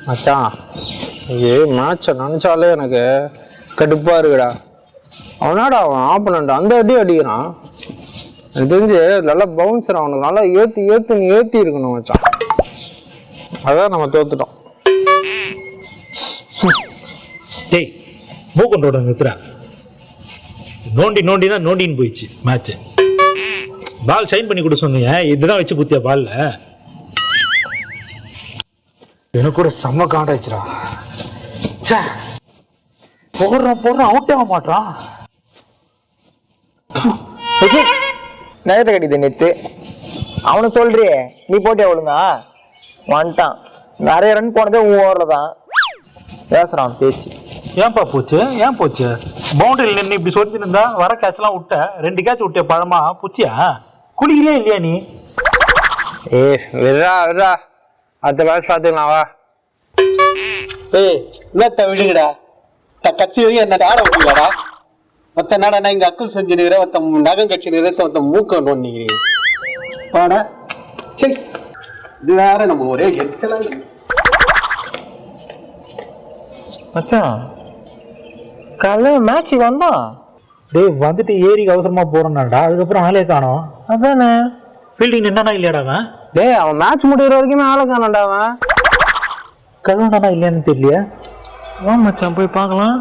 மச்சான் மேட்சை நினச்சாலே எனக்கு கடுப்பா இருக்குடா. அவனாடா அவன் ஆப்பனண்ட் அந்த அடி அடிக்கிறான். எனக்கு தெரிஞ்சு நல்லா பவுன்சர் அவனுக்கு நல்லா ஏற்றி இருக்கணும் மச்சான். அதான் நம்ம தோத்துட்டோம். டேய் மூக்கண்டோட நிறுத்துறேன். நோண்டி தான் நோண்டின்னு போயிடுச்சு மேட்ச்சு. பால் சைன் பண்ணி கொடுக்க சொன்னீங்க, இதுதான் வச்சு குத்தியா பால்ல? எனக்கு கூட செம்ம காண்டாயிடுச்சுடா. போடுறான் அவுட்டே ஆக மாட்டான். நேரத்தை கட்டிது நேத்து அவனை சொல்றியே, நீ போட்டியா ஒழுங்கா? வந்துட்டான். நிறைய ரன் போனதே உன் ஓவரில் தான். பேசுறான் பேச்சு. ஏன்பா போச்சு? ஏன் போச்சு? பவுண்டரியில் நின்று இப்படி சொல்லிட்டு இருந்தா வர கேட்ச்லாம் விட்ட. 2 கேட்ச் விட்டிய பழமா புச்சியா? குளிக்கிறியா இல்லையா நீ? விடுறா அடுத்த மேட்ச் பார்த்துக்கலாம் வா. என்னத்த விடுங்கடா. கட்சி வரையும் என்ன ஆட விட்டுங்களாடா. மொத்த நாடா இங்க அக்குள் செஞ்சு நிற்கிற, மொத்த நகம் கட்சி நிறுத்த, மொத்த மூக்க நோண்டிக்கிறீங்க பாடா. சரி இது வேற நம்ம ஒரே எச்சலா. மச்சான் காலைல மேட்ச் வந்தான். டேய் வந்துட்டு ஏரிக்கு அவசரமா போறேன்டா. அதுக்கப்புறம் ஆளே காணோம். அதானே ஃபீல்டிங் என்னன்னா இல்லையாடா அவன்? டேய் அவன் மேட்ச் முடிகிற வரைக்குமே ஆளை காணாண்டா. அவன் கழுவுனானா இல்லையான்னு தெரியலையா? வா மச்சான் போய் பார்க்கலாம்.